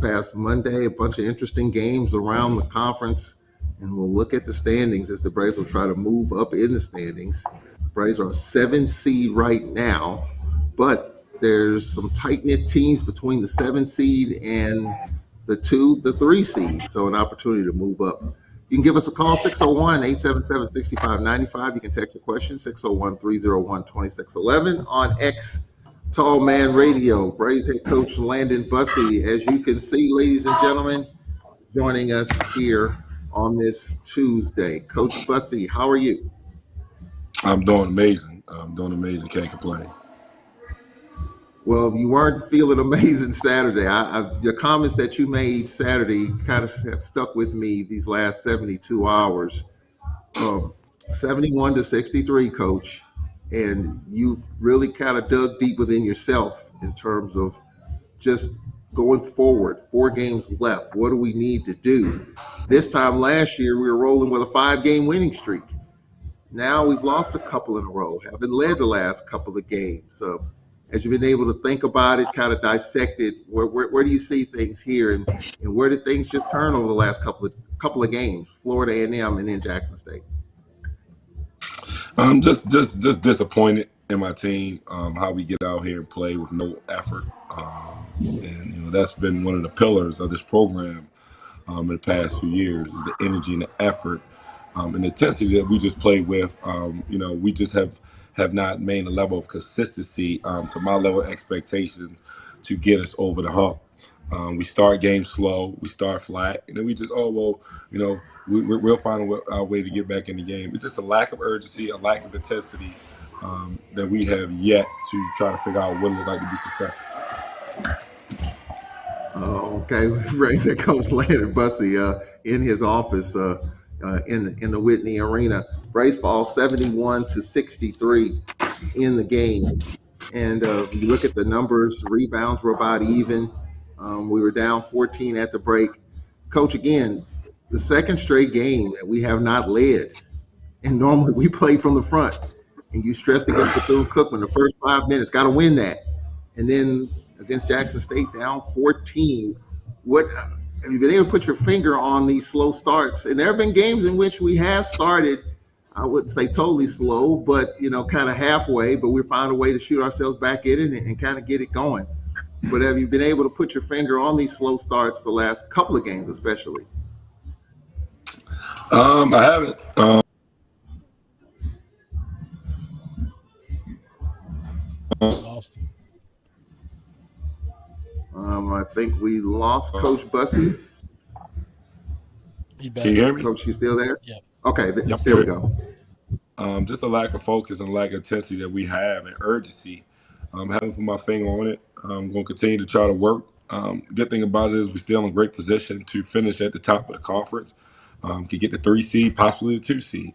past Monday, a bunch of interesting games around the conference, and we'll look at the standings as the Braves will try to move up in the standings. Braves are a 7 seed right now, but there's some tight-knit teams between the 7 seed and the 3 seed, so an opportunity to move up. You can give us a call, 601-877-6595. You can text a question, 601-301-2611 on X Tall Man Radio. Braves head coach Landon Bussie, as you can see, ladies and gentlemen, joining us here on this Tuesday. Coach Bussie, how are you? I'm doing amazing. Can't complain. Well, you weren't feeling amazing Saturday. The comments that you made Saturday kind of have stuck with me these last 72 hours. 71-63, Coach. And you really kind of dug deep within yourself in terms of just going forward. 4 games left. What do we need to do? This time last year, we were rolling with a 5-game winning streak. Now we've lost a couple in a row, haven't led the last couple of games. So as you've been able to think about it, kind of dissect it, where do you see things here, and where did things just turn over the last couple of games, Florida A&M and then Jackson State? I'm just disappointed in my team, how we get out here and play with no effort, and that's been one of the pillars of this program in the past few years, is the energy and the effort and the intensity that we just play with. We just have not made a level of consistency to my level of expectations to get us over the hump. We start games slow, we start flat, and then we just, we'll find our way to get back in the game. It's just a lack of urgency, a lack of intensity that we have yet to try to figure out what it looks like to be successful. Okay, Braves head coach Landon Bussie in his office in the Whitney Arena. Braves fall 71-63 in the game. And you look at the numbers, rebounds were about even. We were down 14 at the break. Coach, again, the second straight game that we have not led. And normally we play from the front. And you stressed against Bethune-Cookman the first 5 minutes, got to win that. And then against Jackson State, down 14. What have you been able to put your finger on these slow starts? And there have been games in which we have started, I wouldn't say totally slow, but kind of halfway, but we found a way to shoot ourselves back in it and kind of get it going. But have you been able to put your finger on these slow starts the last couple of games, especially? I haven't. I think we lost Coach Bussie. Can you hear me? Coach, you still there? Yeah. Okay, there we go. Just a lack of focus and lack of intensity that we have, and urgency. Haven't put my finger on it. I'm going to continue to try to work. Good thing about it is we're still in a great position to finish at the top of the conference. Could get the 3 seed, possibly the 2 seed.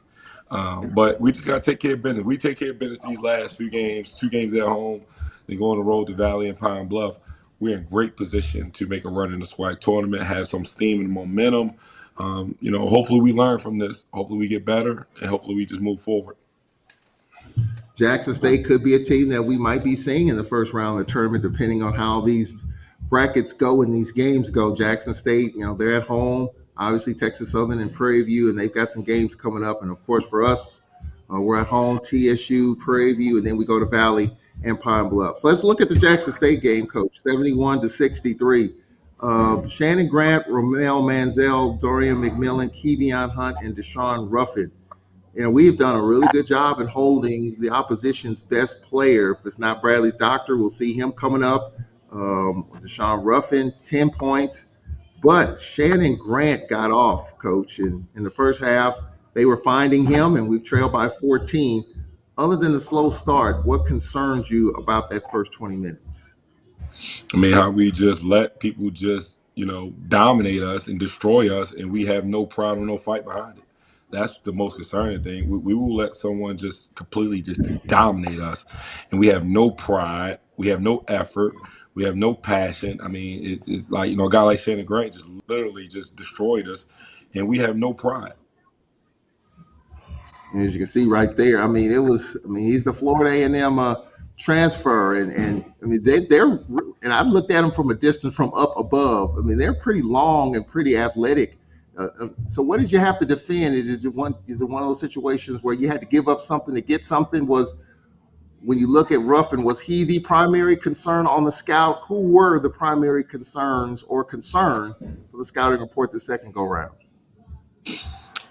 But we just got to take care of business. We take care of business these last few games, 2 games at home, then go on the road to Valley and Pine Bluff. We're in great position to make a run in the SWAC tournament, have some steam and momentum. Hopefully we learn from this. Hopefully we get better, and hopefully we just move forward. Jackson State could be a team that we might be seeing in the first round of the tournament, depending on how these brackets go and these games go. Jackson State, they're at home. Obviously, Texas Southern and Prairie View, and they've got some games coming up. And, of course, for us, we're at home, TSU, Prairie View, and then we go to Valley and Pine Bluff. So let's look at the Jackson State game, Coach, 71-63. Shannon Grant, Romel Manziel, Dorian McMillan, Kevion Hunt, and Deshaun Ruffin. We've done a really good job in holding the opposition's best player. If it's not Bradley Doctor, we'll see him coming up. Deshaun Ruffin, 10 points. But Shannon Grant got off, Coach. In the first half, they were finding him, and we've trailed by 14. Other than the slow start, what concerns you about that first 20 minutes? I mean, how we just let people just, dominate us and destroy us, and we have no pride or no fight behind it. That's the most concerning thing. We will let someone just completely just dominate us, and we have no pride. We have no effort. We have no passion. I mean, it's like, a guy like Shannon Grant just literally just destroyed us, and we have no pride. And as you can see right there, he's the Florida A&M transfer, and I mean they're and I've looked at them from a distance from up above. I mean they're pretty long and pretty athletic. So what did you have to defend? Is it one of those situations where you had to give up something to get something? Was when you look at Ruffin, was he the primary concern on the scout? Who were the primary concerns or concern for the scouting report the second go round?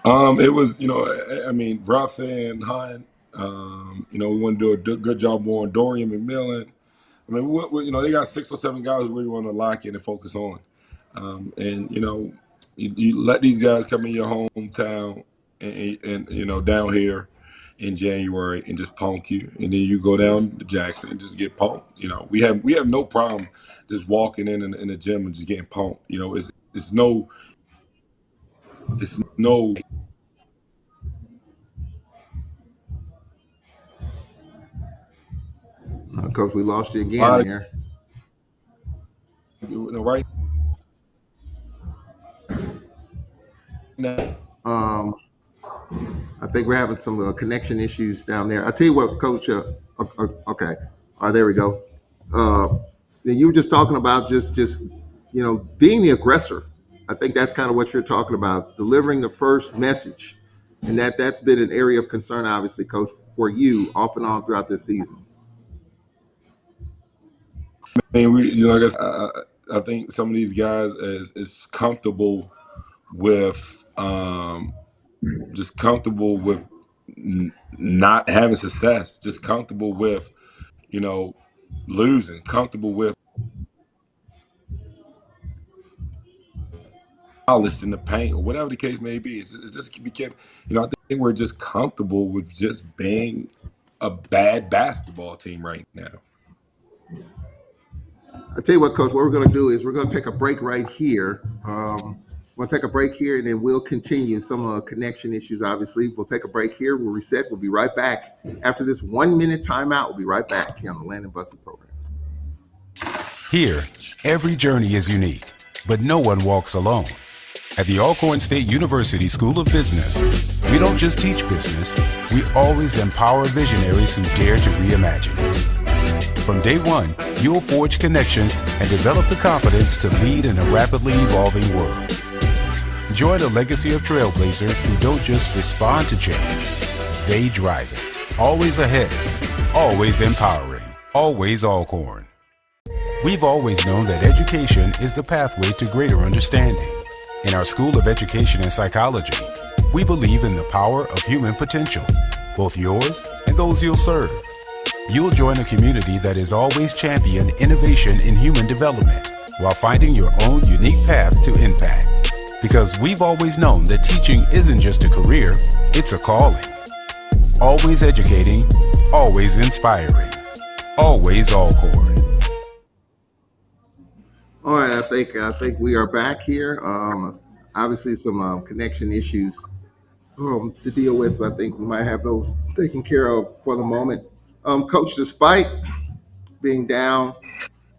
It was, I mean, Ruffin, Hunt. We want to do a good job more on Dorian McMillan. I mean, they got 6 or 7 guys we really want to lock in and focus on. And you let these guys come in your hometown and down here in January and just punk you, and then you go down to Jackson and just get punked. We have no problem just walking in the gym and just getting punked. It's no Coach, we lost you again lot there. right now. Um, I think we're having some connection issues down there. I'll tell you what, Coach. Okay, all right, there we go. Uh, you were just talking about just being the aggressor. I think that's kind of what you're talking about, delivering the first message, and that's been an area of concern, obviously, Coach, for you off and on throughout this season. I mean, like I said, I think some of these guys is comfortable with just comfortable with not having success, just comfortable with losing, comfortable with polished in the paint or whatever the case may be. It's just became, I think we're just comfortable with just being a bad basketball team right now. I tell you what, Coach, what we're going to do is we're going to take a break right here. We'll take a break here, and then we'll continue some connection issues. Obviously, we'll take a break here. We'll reset. We'll be right back after this 1-minute timeout. We'll be right back here on the Landon Bussie program. Here, every journey is unique, but no one walks alone. At the Alcorn State University School of Business, we don't just teach business, we always empower visionaries who dare to reimagine it. From day one, you'll forge connections and develop the confidence to lead in a rapidly evolving world. Join a legacy of trailblazers who don't just respond to change, they drive it. Always ahead, always empowering, always Alcorn. We've always known that education is the pathway to greater understanding. In our School of Education and Psychology, we believe in the power of human potential, both yours and those you'll serve. You'll join a community that has always championed innovation in human development while finding your own unique path to impact. Because we've always known that teaching isn't just a career, it's a calling. Always educating, always inspiring, always Alcorn. All right, I think we are back here. Obviously, some connection issues to deal with. But I think we might have those taken care of for the moment. Coach, despite being down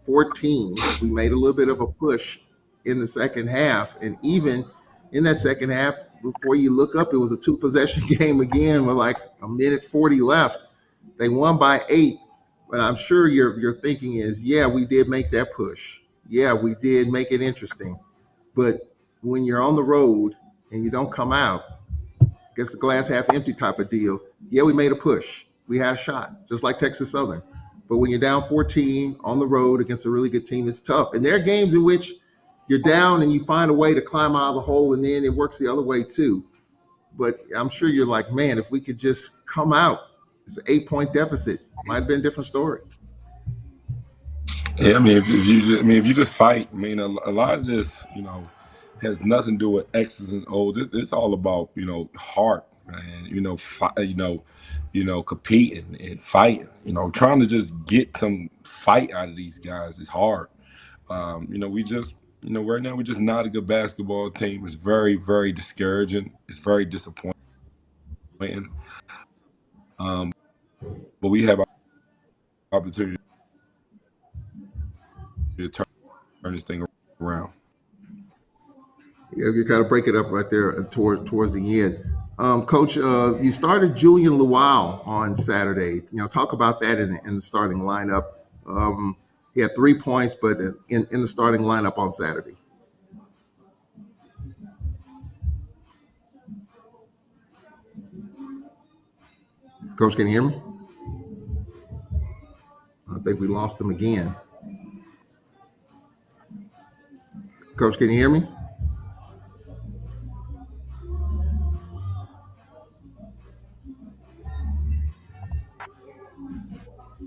14, we made a little bit of a push in the second half, and even in that second half, before you look up, it was a 2-possession game again with like a minute 40 left. They won by 8, but I'm sure your thinking is, yeah, we did make that push. Yeah, we did make it interesting. But when you're on the road and you don't come out, gets the glass half empty type of deal. Yeah, we made a push. We had a shot, just like Texas Southern. But when you're down 14 on the road against a really good team, it's tough. And there are games in which you're down and you find a way to climb out of the hole, and then it works the other way too. But I'm sure you're like, man, if we could just come out, it's an 8-point deficit. Might have been a different story. Yeah, I mean, if you just fight, I mean, a lot of this, has nothing to do with X's and O's. It's all about, heart, man. Competing and fighting. Trying to just get some fight out of these guys is hard. We just, right now we're just not a good basketball team. It's very, very discouraging. It's very disappointing. But we have an opportunity to turn this thing around. Yeah, you got to break it up right there towards the end. Coach, you started Julian Luau on Saturday. Talk about that in the starting lineup. He had 3 points, but in the starting lineup on Saturday. Coach, can you hear me? I think we lost him again. Coach, can you hear me?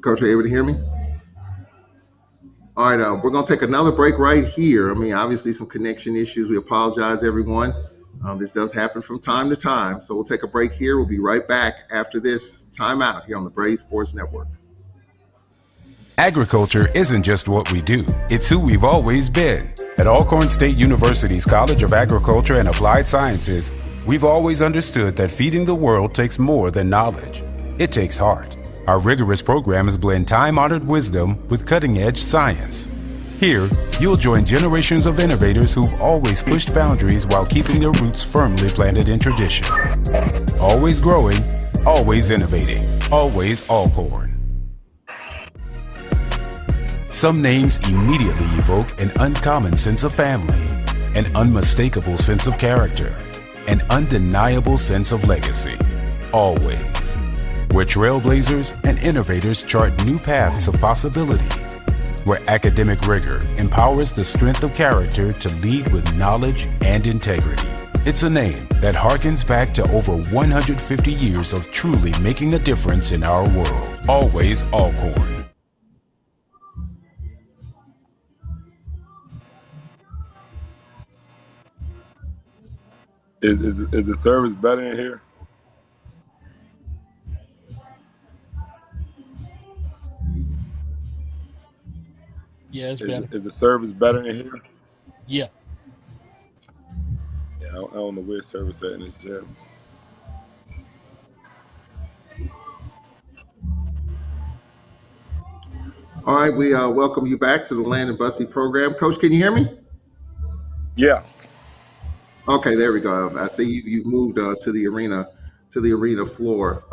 Coach, are you able to hear me? All right, we're going to take another break right here. I mean, obviously, some connection issues. We apologize, everyone. This does happen from time to time. So we'll take a break here. We'll be right back after this timeout here on the Brave Sports Network. Agriculture isn't just what we do, it's who we've always been. At Alcorn State University's College of Agriculture and Applied Sciences, we've always understood that feeding the world takes more than knowledge. It takes heart. Our rigorous programs blend time-honored wisdom with cutting-edge science. Here, you'll join generations of innovators who've always pushed boundaries while keeping their roots firmly planted in tradition. Always growing, always innovating, always Alcorn. Some names immediately evoke an uncommon sense of family, an unmistakable sense of character, an undeniable sense of legacy. Always. Where trailblazers and innovators chart new paths of possibility. Where academic rigor empowers the strength of character to lead with knowledge and integrity. It's a name that harkens back to over 150 years of truly making a difference in our world. Always Alcorn. Is the service better in here? Yeah, it's better. Is the service better in here? Yeah. Yeah, I don't know where service at in this gym. All right, we welcome you back to the Landon Bussie program. Coach, can you hear me? Yeah. Okay, there we go. I see you've moved to the arena floor.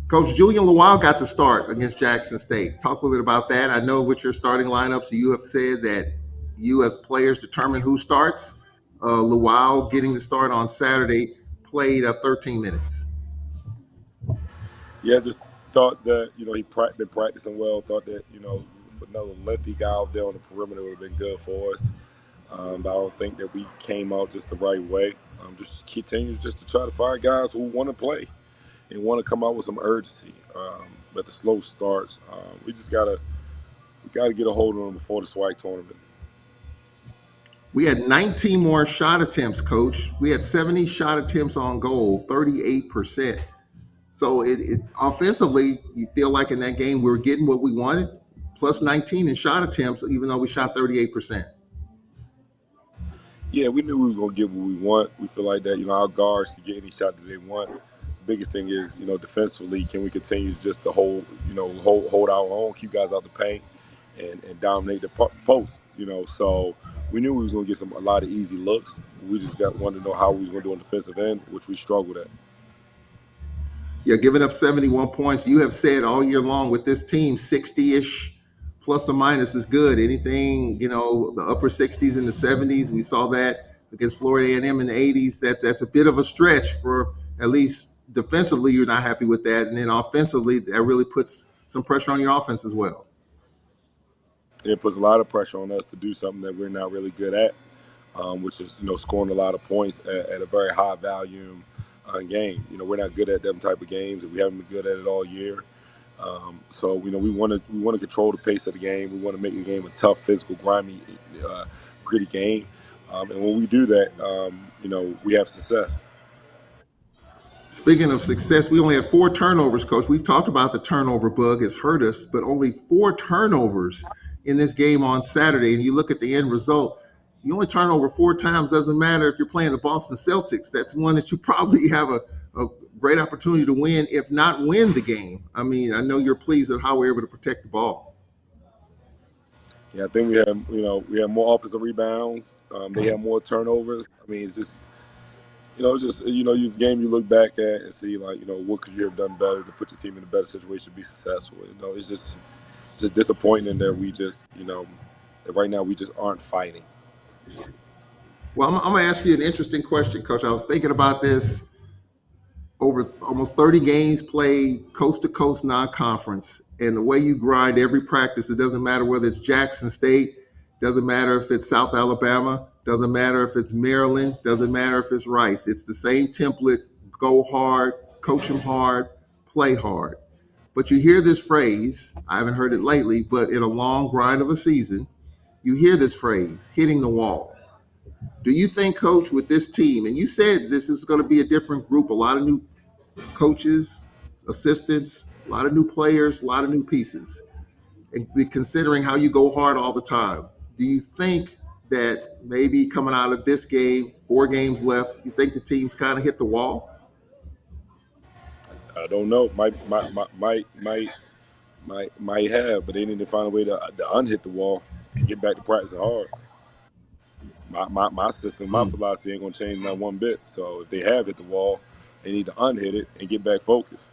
Coach, Julian Luau got the start against Jackson State. Talk a little bit about that. I know with your starting lineup, so you have said that you as players determine who starts. Luau getting the start on Saturday played 13 minutes. Yeah, just thought that, he'd been practicing well. Thought that, for another lengthy guy out there on the perimeter would have been good for us. But I don't think that we came out just the right way. Just continue just to try to find guys who want to play and want to come out with some urgency. But the slow starts, we gotta get a hold of them before the SWAC tournament. We had 19 more shot attempts, Coach. We had 70 shot attempts on goal, 38%. So it offensively, you feel like in that game we were getting what we wanted, plus 19 in shot attempts, even though we shot 38%. Yeah, we knew we was gonna get what we want. We feel like that, our guards can get any shot that they want. The biggest thing is, defensively, can we continue just to hold our own, keep guys out the paint, and dominate the post. So we knew we was gonna get a lot of easy looks. We just wanted to know how we was gonna do on the defensive end, which we struggled at. Yeah, giving up 71 points. You have said all year long with this team, 60-ish plus or minus is good. Anything, the upper 60s and the 70s. We saw that against Florida A&M in the 80s. That's a bit of a stretch for at least defensively. You're not happy with that. And then offensively, that really puts some pressure on your offense as well. It puts a lot of pressure on us to do something that we're not really good at, which is, scoring a lot of points at a very high volume game. We're not good at them type of games, and we haven't been good at it all year. So we want to control the pace of the game. We want to make the game a tough, physical, grimy, gritty game. And when we do that, we have success. Speaking of success, we only had 4 turnovers, Coach. We've talked about the turnover bug has hurt us, but only 4 turnovers in this game on Saturday. And you look at the end result, you only turn over 4 times. Doesn't matter if you're playing the Boston Celtics. That's one that you probably have a great opportunity to win, if not win the game. I mean, I know you're pleased at how we're able to protect the ball. Yeah, I think we had more offensive rebounds. They had more turnovers. I mean, it's just It's just you game you look back at and see like what could you have done better to put your team in a better situation to be successful. It's just disappointing that we just that right now we just aren't fighting. Well, I'm going to ask you an interesting question, Coach. I was thinking about this over almost 30 games played coast to coast non-conference, and the way you grind every practice. It doesn't matter whether it's Jackson State, doesn't matter if it's South Alabama, doesn't matter if it's Maryland, doesn't matter if it's Rice. It's the same template: go hard, coach them hard, play hard. But you hear this phrase, I haven't heard it lately, but in a long grind of a season, you hear this phrase: hitting the wall. Do you think, Coach, with this team, and you said this is going to be a different group, a lot of new coaches, assistants, a lot of new players, a lot of new pieces, and considering how you go hard all the time, do you think that maybe coming out of this game, 4 games left, you think the team's kind of hit the wall? I don't know. Might have, but they need to find a way to unhit the wall and get back to practicing hard. My system, my philosophy ain't gonna change not one bit. So if they have hit the wall, they need to unhit it and get back focused.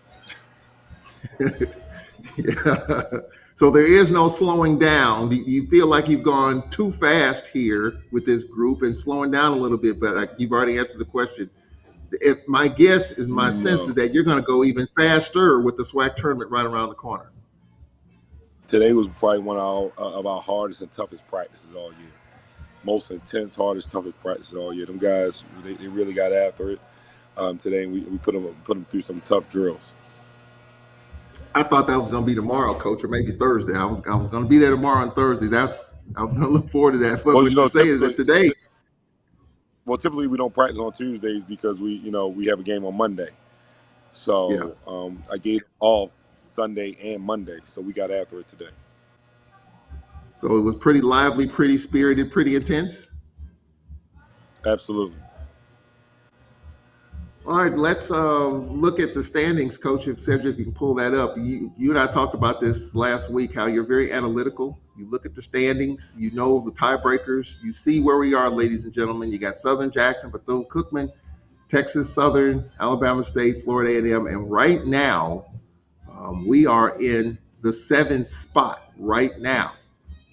Yeah. So there is no slowing down. Do you feel like you've gone too fast here with this group and slowing down a little bit? But you've already answered the question. If my guess is, my sense is No. that you're going to go even faster with the SWAC tournament right around the corner. Today was probably one of our hardest and toughest practices all year. Most intense, hardest, toughest practices all year. Them guys, they really got after it today, and we put them through some tough drills. I thought that was going to be tomorrow, Coach, or maybe Thursday. I was going to be there tomorrow on Thursday. I was going to look forward to that. But Well, what you're saying is that today. Well, typically we don't practice on Tuesdays because we have a game on Monday. So Yeah. I gave off Sunday and Monday, so we got after it today. So it was pretty lively, pretty spirited, pretty intense. Absolutely. All right, let's look at the standings, Coach. If Cedric, you can pull that up. You and I talked about this last week, how you're very analytical. You look at the standings, you know the tiebreakers, you see where we are, ladies and gentlemen. You got Southern, Jackson, Bethune-Cookman, Texas Southern, Alabama State, Florida A&M, and right now we are in the 7th spot right now,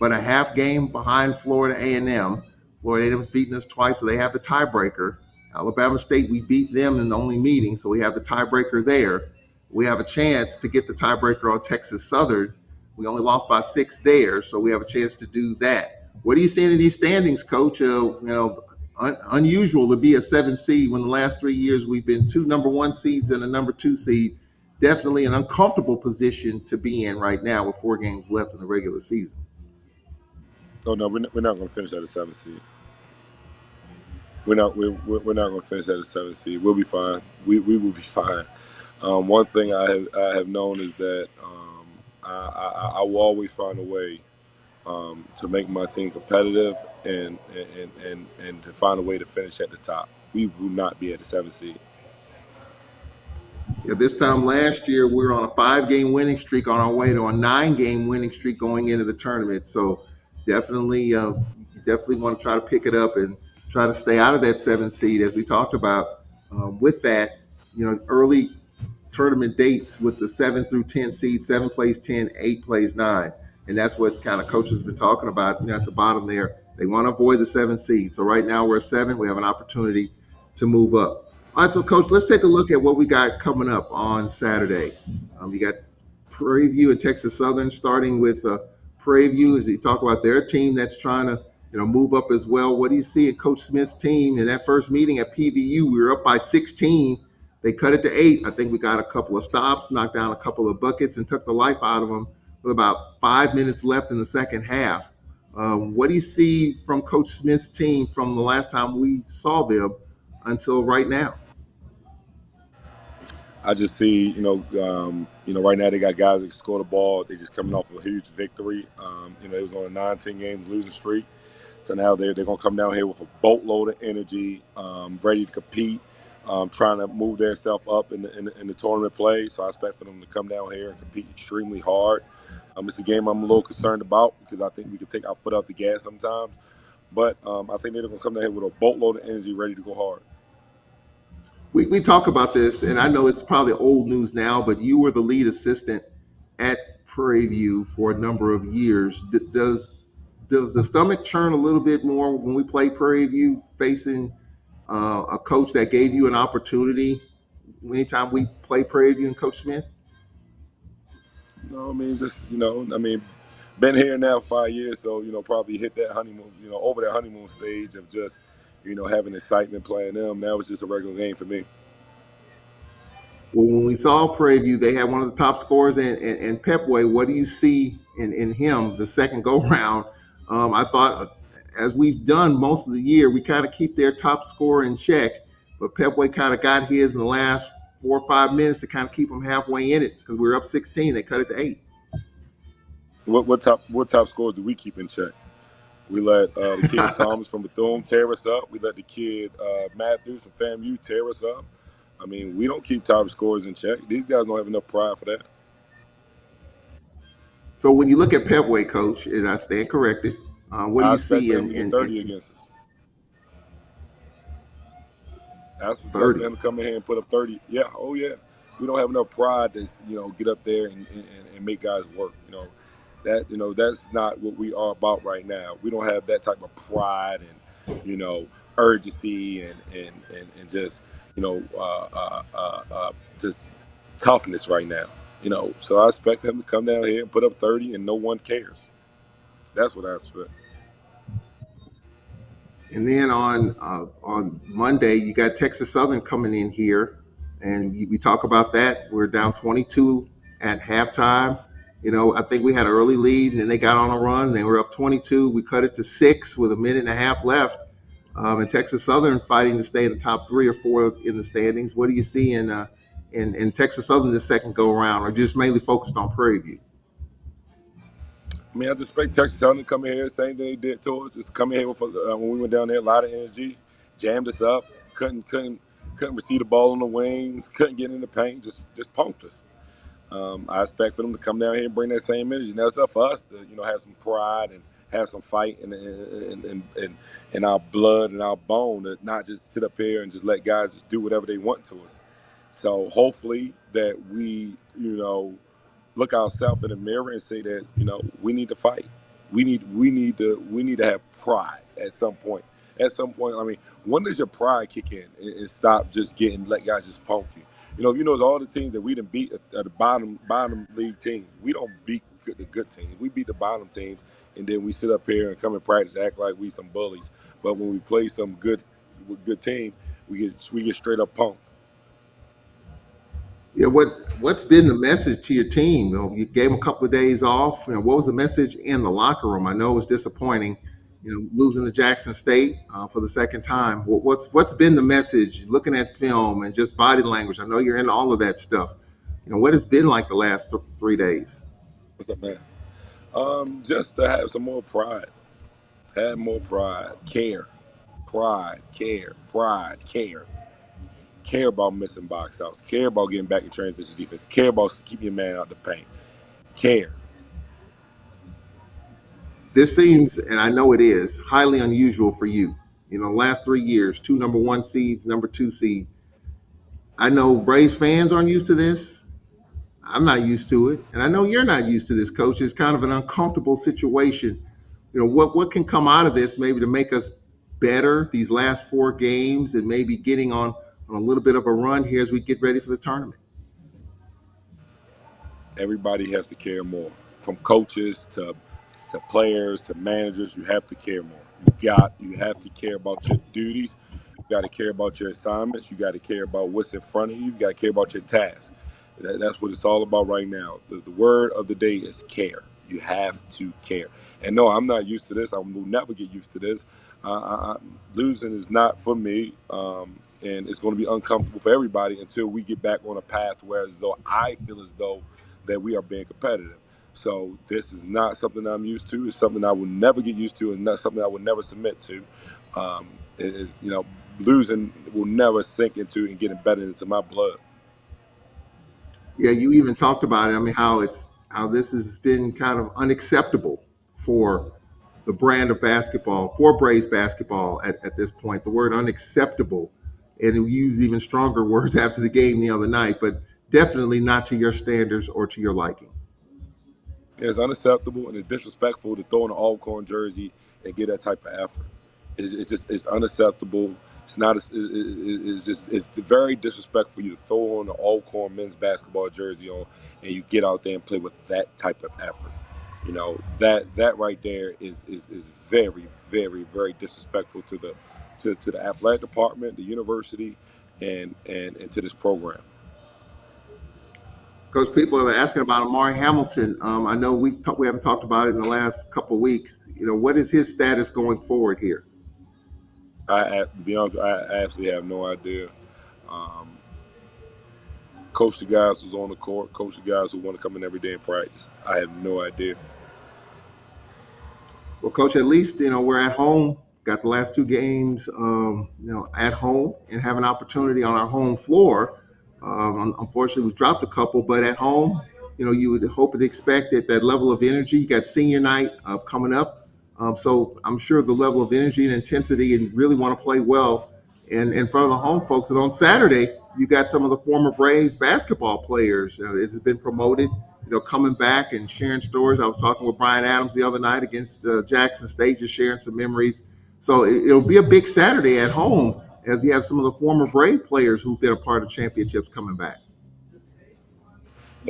but a half game behind Florida A&M. Florida A&M's beaten us twice, so they have the tiebreaker. Alabama State, we beat them in the only meeting, so we have the tiebreaker there. We have a chance to get the tiebreaker on Texas Southern. We only lost by 6 there, so we have a chance to do that. What are you seeing in these standings, Coach? Unusual to be a 7 seed when the last 3 years we've been 2 number 1 seeds and a number 2 seed. Definitely an uncomfortable position to be in right now with 4 games left in the regular season. Oh no, we're not going to finish at a 7 seed. We're not going to finish at a 7 seed. We'll be fine. We will be fine. One thing I have known is that I will always find a way to make my team competitive and to find a way to finish at the top. We will not be at the 7 seed. Yeah, this time last year, we were on a 5-game winning streak on our way to a 9-game winning streak going into the tournament. So definitely want to try to pick it up and try to stay out of that 7 seed, as we talked about. With that, early tournament dates with the 7 through 10 seed, 7 plays 10, 8 plays 9. And that's what kind of coaches have been talking about at the bottom there. They want to avoid the 7 seed. So right now we're 7. We have an opportunity to move up. All right, so Coach, let's take a look at what we got coming up on Saturday. You got Prairie View and Texas Southern, starting with Prairie View as you talk about their team that's trying to move up as well. What do you see in Coach Smith's team? In that first meeting at PVU, we were up by 16. They cut it to 8. I think we got a couple of stops, knocked down a couple of buckets, and took the life out of them with about 5 minutes left in the second half. What do you see from Coach Smith's team from the last time we saw them until right now? I just see, right now they got guys that can score the ball. They just coming off of a huge victory. It was on a 9-10 games losing streak. So now they're going to come down here with a boatload of energy, ready to compete, trying to move themselves up in the tournament play. So I expect for them to come down here and compete extremely hard. It's a game I'm a little concerned about because I think we can take our foot off the gas sometimes. But I think they're going to come down here with a boatload of energy, ready to go hard. We talk about this, and I know it's probably old news now, but you were the lead assistant at Prairie View for a number of years. Does the stomach churn a little bit more when we play Prairie View facing a coach that gave you an opportunity anytime we play Prairie View and Coach Smith? No, I mean, just, I mean, been here now 5 years, so, probably hit that honeymoon, over that honeymoon stage of just, having excitement playing them. Now it's just a regular game for me. Well, when we saw Prairie View, they had one of the top scorers in Pepway. What do you see in him the second go round? I thought, as we've done most of the year, we kind of keep their top scorer in check, but Pepway kind of got his in the last 4 or 5 minutes to kind of keep them halfway in it because we were up 16. They cut it to 8. What top scores do we keep in check? We let the kid Thomas from Bethune tear us up. We let the kid Matthews from FAMU tear us up. I mean, we don't keep top scores in check. These guys don't have enough pride for that. So when you look at Pepway, Coach, and I stand corrected, what do I you expect see for them to get 30 against us. I expect for 30? them to come in here and put up 30. Yeah, oh yeah. We don't have enough pride to get up there and make guys work. That's not what we are about right now. We don't have that type of pride and urgency and just just toughness right now. So I expect him to come down here and put up 30 and no one cares. That's what I expect. And then on Monday, you got Texas Southern coming in here, and we talk about that. We're down 22 at halftime. I think we had an early lead, and then they got on a run. They were up 22. We cut it to 6 with a minute and a half left. And Texas Southern fighting to stay in the top 3 or 4 in the standings. What do you see in Texas Southern this second go around, or just mainly focused on Prairie View? I mean, I just expect Texas Southern to come in here, same thing they did to us. Just come in here with when we went down there, a lot of energy, jammed us up, couldn't receive the ball on the wings, couldn't get in the paint, just punked us. I expect for them to come down here and bring that same energy. Now it's up for us to have some pride and have some fight in our blood and our bone, to not just sit up here and just let guys just do whatever they want to us. So hopefully that we look ourselves in the mirror and say that we need to fight. We need to have pride at some point. At some point, I mean, when does your pride kick in and stop just let guys just punk you? All the teams that we done beat are the bottom league teams. We don't beat the good teams. We beat the bottom teams, and then we sit up here and come in practice, act like we some bullies. But when we play some good team, we get straight up punked. Yeah, what's been the message to your team? You gave them a couple of days off. What was the message in the locker room? I know it was disappointing, losing to Jackson State for the second time. What's been the message? Looking at film and just body language. I know you're into all of that stuff. What has been like the last 3 days? What's up, man? Just to have some more pride. Have more pride, care, pride, care, pride, care. Care about missing box outs, care about getting back in transition defense, care about keeping your man out the paint, care. This seems, and I know it is, highly unusual for you. Last 3 years, 2 number 1 seeds, number 2 seed. I know Braves fans aren't used to this. I'm not used to it. And I know you're not used to this, Coach. It's kind of an uncomfortable situation. What can come out of this maybe to make us better these last 4 games and maybe getting on a little bit of a run here as we get ready for the tournament? Everybody has to care more, from coaches to players to managers. You have to care more. You have to care about your duties. You got to care about your assignments. You got to care about what's in front of you. You got to care about your tasks. That's what it's all about right now. The word of the day is care. You have to care. And no, I'm not used to this. I will never get used to this. Losing is not for me. And it's going to be uncomfortable for everybody until we get back on a path where I feel as though that we are being competitive. So this is not something I'm used to. It's something I will never get used to, and not something I will never submit to. Losing will never sink into and get embedded into my blood. Yeah, you even talked about it. I mean, how this has been kind of unacceptable for the brand of basketball, for Braves basketball at this point. The word unacceptable and he used even stronger words after the game the other night, but definitely not to your standards or to your liking. It's unacceptable and it's disrespectful to throw in an Alcorn jersey and get that type of effort. It's unacceptable. It's not. It's very disrespectful for you to throw on the Alcorn men's basketball jersey on and you get out there and play with that type of effort. You know that right there is very very disrespectful to the athletic department, the university, and to this program. Coach, people are asking about Amari Hamilton. I know we haven't talked about it in the last couple of weeks. You know, what is his status going forward here? To be honest, I actually have no idea. Coach the guys who's on the court, coach the guys who want to come in every day and practice. I have no idea. Well, Coach, at least, you know, we're at home, got the last two games, at home and have an opportunity on our home floor. Unfortunately, we dropped a couple, but at home, you know, you would hope and expect that level of energy. You got senior night coming up. So I'm sure the level of energy and intensity and really want to play well in front of the home folks. And on Saturday, you got some of the former Braves basketball players. This has been promoted, you know, coming back and sharing stories. I was talking with Brian Adams the other night against Jackson State, just sharing some memories. So it'll be a big Saturday at home as you have some of the former Brave players who've been a part of championships coming back.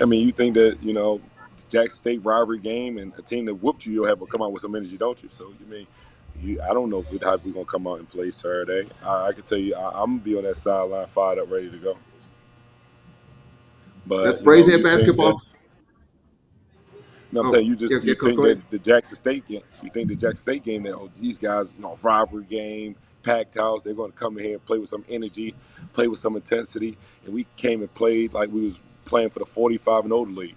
I mean, you think that, you know, Jackson State rivalry game and a team that whooped you, you'll have to come out with some energy, don't you? So, I don't know how we're going to come out and play Saturday. I can tell you, I'm going to be on that sideline fired up, ready to go. But that's Braves head basketball. No, I'm saying you think that the Jackson State game, that these guys, you know, rivalry game, packed house, they're going to come in here and play with some energy, play with some intensity, and we came and played like we was playing for the 45 and older league.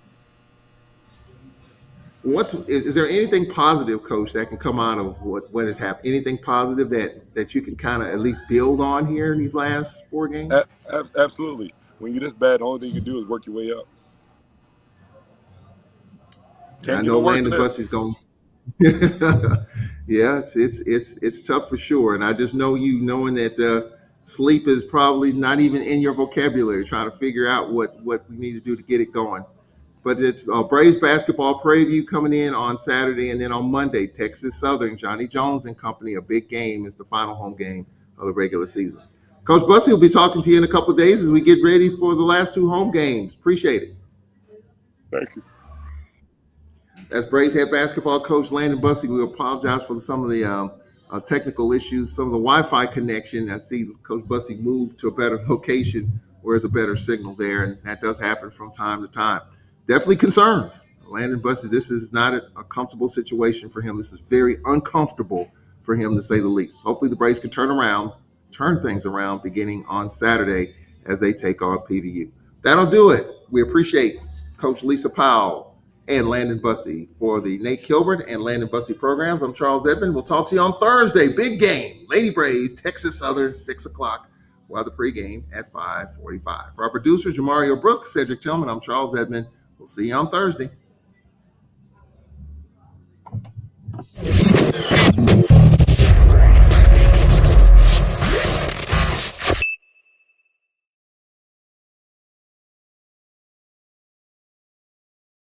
Is there anything positive, Coach, that can come out of what has happened? Anything positive that you can kind of at least build on here in these last four games? Absolutely. When you're this bad, the only thing you can do is work your way up. I know Landon Bussie's going. Yeah, it's tough for sure, and I just know you knowing that sleep is probably not even in your vocabulary. Trying to figure out what we need to do to get it going. But it's Braves basketball preview coming in on Saturday, and then on Monday, Texas Southern, Johnny Jones and company. A big game is the final home game of the regular season. Coach Bussie will be talking to you in a couple of days as we get ready for the last two home games. Appreciate it. Thank you. That's Braves head basketball coach Landon Bussie. We apologize for some of the technical issues, some of the Wi-Fi connection. I see Coach Bussie moved to a better location where there's a better signal there, and that does happen from time to time. Definitely concerned. Landon Bussie, this is not a comfortable situation for him. This is very uncomfortable for him, to say the least. Hopefully the Braves can turn things around beginning on Saturday as they take on PVU. That'll do it. We appreciate Coach Lisa Powell and Landon Bussie for the Nate Kilburn and Landon Bussie programs. I'm Charles Edmond. We'll talk to you on Thursday. Big game. Lady Braves, Texas Southern, 6 o'clock. We'll have the pregame at 5:45. For our producer, Jamario Brooks, Cedric Tillman, I'm Charles Edmond. We'll see you on Thursday.